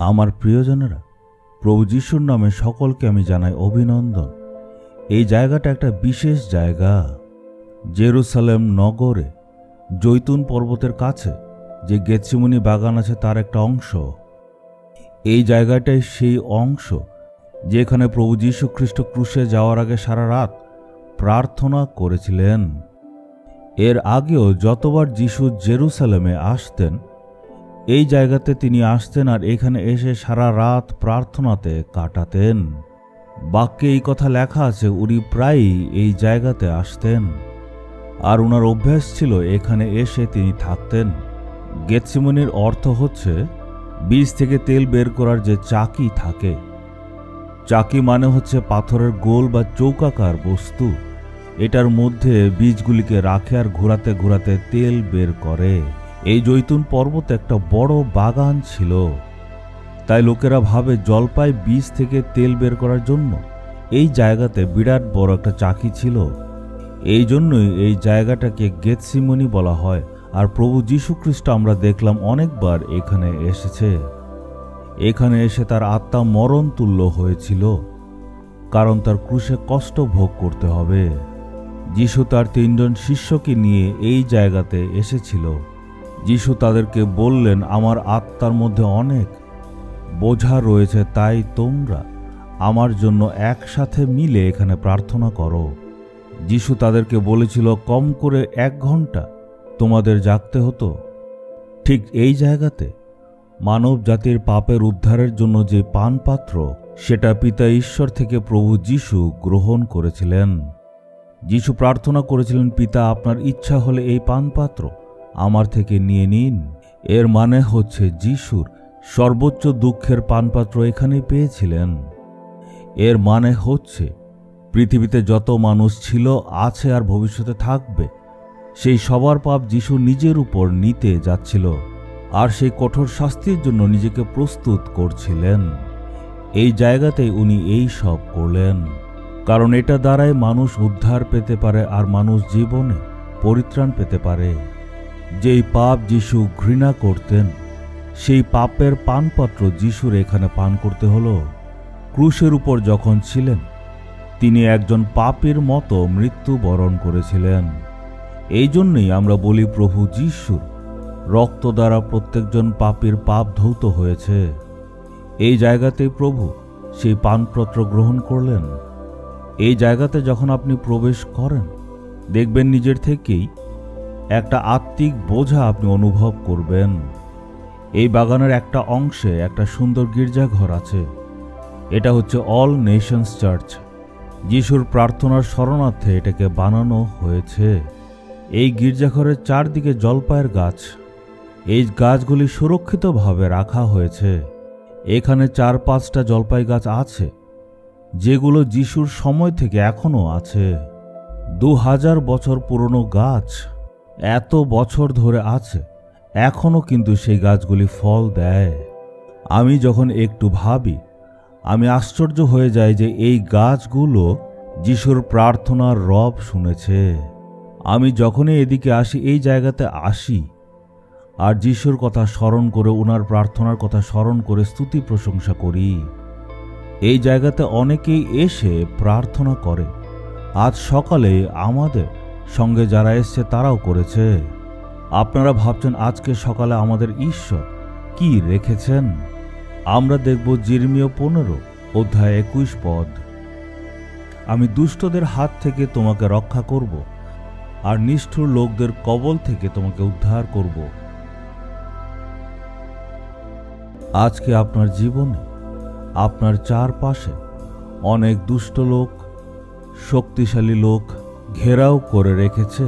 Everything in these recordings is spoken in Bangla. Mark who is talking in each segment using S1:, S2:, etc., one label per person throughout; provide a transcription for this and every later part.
S1: আমার প্রিয়জনেরা, প্রভু যিশুর নামে সকলকে আমি জানাই অভিনন্দন। এই জায়গাটা একটা বিশেষ জায়গা। জেরুসালেম নগরে জৈতুন পর্বতের কাছে যে গেতসেমানি বাগান আছে তার একটা অংশ। এই জায়গাটাই সেই অংশ যেখানে প্রভু যীশু খ্রিস্ট ক্রুশে যাওয়ার আগে সারা রাত প্রার্থনা করেছিলেন। এর আগেও যতবার যিশু জেরুসালেমে আসতেন, এই জায়গাতে তিনি আসতেন আর এখানে এসে সারা রাত প্রার্থনাতে কাটাতেন। বাক্যে এই কথা লেখা আছে, উনি প্রায়ই এই জায়গাতে আসতেন আর ওনার অভ্যাস ছিল এখানে এসে তিনি থাকতেন। গেতসেমানির অর্থ হচ্ছে বীজ থেকে তেল বের করার যে চাকি থাকে। চাকি মানে হচ্ছে পাথরের গোল বা চৌকাকার বস্তু। এটার মধ্যে বীজগুলিকে রাখে আর ঘোরাতে ঘোরাতে তেল বের করে। এই জৈতুন পর্বতে একটা বড় বাগান ছিল, তাই লোকেরা ভাবে জলপাই বীজ থেকে তেল বের করার জন্য এই জায়গাতে বিরাট বড় একটা চাকি ছিল। এই জন্যই এই জায়গাটাকে গেতসেমানি বলা হয়। আর প্রভু যীশু খ্রিস্ট আমরা দেখলাম অনেকবার এখানে এসেছে। এখানে এসে তার আত্মা মরণ তুল্য হয়েছিল, কারণ তার ক্রুশে কষ্ট ভোগ করতে হবে। যিশু তার 3 জন শিষ্যকে নিয়ে এই জায়গাতে এসেছিল। যিশু তাদেরকে বললেন, আমার আত্মার মধ্যে অনেক বোঝা রয়েছে, তাই তোমরা আমার জন্য একসাথে মিলে এখানে প্রার্থনা করো। যিশু তাদেরকে বলেছিল, কম করে 1 ঘন্টা তোমাদের জাগতে হতো। ঠিক এই জায়গাতে মানব জাতির পাপের উদ্ধারের জন্য যে পানপাত্র, সেটা পিতা ঈশ্বর থেকে প্রভু যিশু গ্রহণ করেছিলেন। যিশু প্রার্থনা করেছিলেন, পিতা, আপনার ইচ্ছা হলে এই পানপাত্র আমার থেকে নিয়ে নিন। এর মানে হচ্ছে যিশুর সর্বোচ্চ দুঃখের পানপাত্র এখানেই পেয়েছিলেন। এর মানে হচ্ছে পৃথিবীতে যত মানুষ ছিল, আছে আর ভবিষ্যতে থাকবে, সেই সবার পাপ যিশু নিজের উপর নিতে যাচ্ছিল আর সেই কঠোর শাস্তির জন্য নিজেকে প্রস্তুত করছিলেন। এই জায়গাতেই উনি এই সব করলেন, কারণ এটা দ্বারাই মানুষ উদ্ধার পেতে পারে আর মানুষ জীবনে পরিত্রাণ পেতে পারে। যেই পাপ যিশু ঘৃণা করতেন, সেই পাপের পানপাত্র যিশুর এখানে পান করতে হলো। ক্রুশের উপর যখন ছিলেন, তিনি একজন পাপীর মতো মৃত্যুবরণ করেছিলেন। এই জন্যই আমরা বলি, প্রভু যিশুর রক্ত দ্বারা প্রত্যেকজন পাপীর পাপ ধৌত হয়েছে। এই জায়গাতেই প্রভু সেই পানপত্র গ্রহণ করলেন। এই জায়গাতে যখন আপনি প্রবেশ করেন, দেখবেন নিজের থেকেই একটা আত্মিক বোঝা আপনি অনুভব করবেন। এই বাগানের একটা অংশে একটা সুন্দর গির্জাঘর আছে। এটা হচ্ছে অল নেশনস চার্চ। যিশুর প্রার্থনার শরণার্থে এটাকে বানানো হয়েছে। এই গির্জাঘরের চারদিকে জলপাইয়ের গাছ। এই গাছগুলি সুরক্ষিতভাবে রাখা হয়েছে। এখানে 4-5টা জলপাই গাছ আছে, যেগুলো যিশুর সময় থেকে এখনো আছে। 2000 বছর পুরনো গাছ, এত বছর ধরে আছে, এখনো কিন্তু সেই গাছগুলি ফল দেয়। আমি যখন একটু ভাবি, আমি আশ্চর্য হয়ে যাই যে এই গাছগুলো যিশুর প্রার্থনার রব শুনেছে। আমি যখনই এদিকে আসি, এই জায়গাতে আসি আর যিশুর কথা স্মরণ করে, ওনার প্রার্থনার কথা স্মরণ করে স্তুতি প্রশংসা করি। এই জায়গাতে অনেকেই এসে প্রার্থনা করে। আজ সকালে আমাদের সঙ্গে যারা এসছে তারাও করেছে। আপনারা ভাবছেন আজকে সকালে আমাদের ঈশ্বর কি রেখেছেন? আমরা দেখব জিরমিয় 15 অধ্যায় 21 পদ। আমি দুষ্টদের হাত থেকে তোমাকে রক্ষা করব আর নিষ্ঠুর লোকদের কবল থেকে তোমাকে উদ্ধার করব। আজকে আপনার জীবনে, আপনার চারপাশে অনেক দুষ্ট লোক, শক্তিশালী লোক ঘেরাও করে রেখেছে।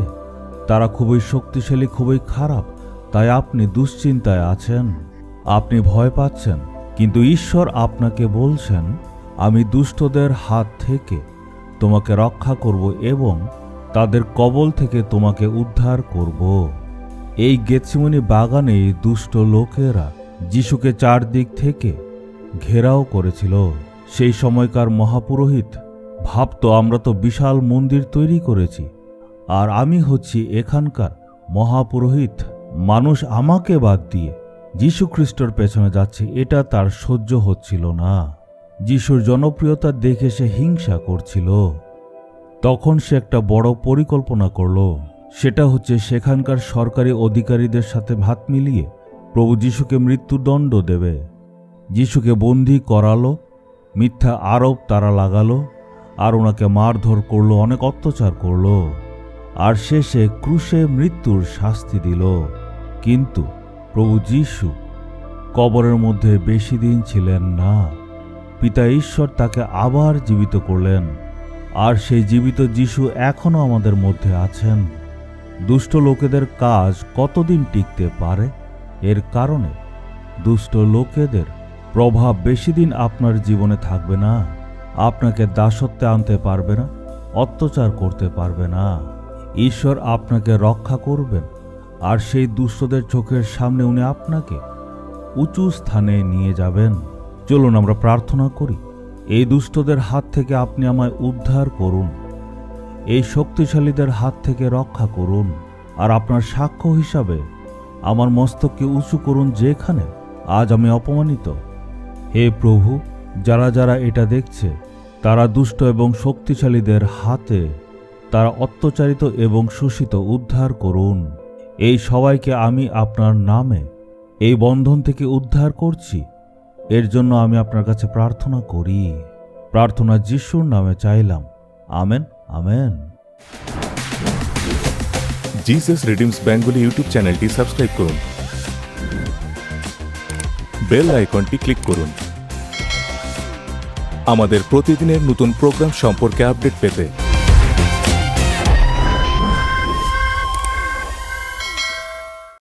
S1: তারা খুবই শক্তিশালী, খুবই খারাপ। তাই আপনি দুশ্চিন্তায় আছেন, আপনি ভয় পাচ্ছেন। কিন্তু ঈশ্বর আপনাকে বলছেন, আমি দুষ্টদের হাত থেকে তোমাকে রক্ষা করব এবং তাদের কবল থেকে তোমাকে উদ্ধার করব। এই গেতসেমানি বাগানে দুষ্ট লোকেরা যিশুকে চারদিক থেকে ঘেরাও করেছিল। সেই সময়কার মহাপুরোহিত ভাবত, আমরা তো বিশাল মন্দির তৈরি করেছি আর আমি হচ্ছি এখানকার মহাপুরোহিত। মানুষ আমাকে বাদ দিয়ে যীশু খ্রিস্টর পেছনে যাচ্ছে, এটা তার সহ্য হচ্ছিল না। যিশুর জনপ্রিয়তা দেখে সে হিংসা করছিল। তখন সে একটা বড় পরিকল্পনা করল। সেটা হচ্ছে সেখানকার সরকারি অধিকারীদের সাথে হাত মিলিয়ে প্রভু যিশুকে মৃত্যুদণ্ড দেবে। যিশুকে বন্দী করালো, মিথ্যা আরোপ তারা লাগালো, আর ওনাকে মারধর করলো, অনেক অত্যাচার করলো, আর শেষে ক্রুশে মৃত্যুর শাস্তি দিল। কিন্তু প্রভু যিশু কবরের মধ্যে বেশি দিন ছিলেন না। পিতা ঈশ্বর তাকে আবার জীবিত করলেন, আর সেই জীবিত যিশু এখনো আমাদের মধ্যে আছেন। দুষ্ট লোকেদের কাজ কতদিন টিকতে পারে? এর কারণে দুষ্ট লোকেদের প্রভাব বেশি দিন আপনার জীবনে থাকবে না। আপনাকে দাসত্বে আনতে পারবে না, অত্যাচার করতে পারবে না। ঈশ্বর আপনাকে রক্ষা করবেন, আর সেই দুষ্টদের চোখের সামনে উনি আপনাকে উঁচু স্থানে নিয়ে যাবেন। চলুন আমরা প্রার্থনা করি। এই দুষ্টদের হাত থেকে আপনি আমায় উদ্ধার করুন, এই শক্তিশালীদের হাত থেকে রক্ষা করুন, আর আপনার সাক্ষ্য হিসাবে আমার মস্তককে উঁচু করুন যেখানে আজ আমি অপমানিত। হে প্রভু, যারা যারা এটা দেখছে তারা দুষ্ট এবং শক্তিশালীদের হাতে তারা অত্যাচারিত এবং শোষিত উদ্ধার করুন। এই সবাইকে আমি আপনার নামে এই বন্ধন থেকে উদ্ধার করছি। এর জন্য আমি আপনার কাছে প্রার্থনা করি। প্রার্থনা যিশুর নামে চাইলাম, amen, amen.
S2: Jesus redeems Bengali YouTube চ্যানেলটি সাবস্ক্রাইব করুন, বেল আইকনটি ক্লিক করুন আমাদের প্রতিদিনের নতুন প্রোগ্রাম সম্পর্কে আপডেট পেতে।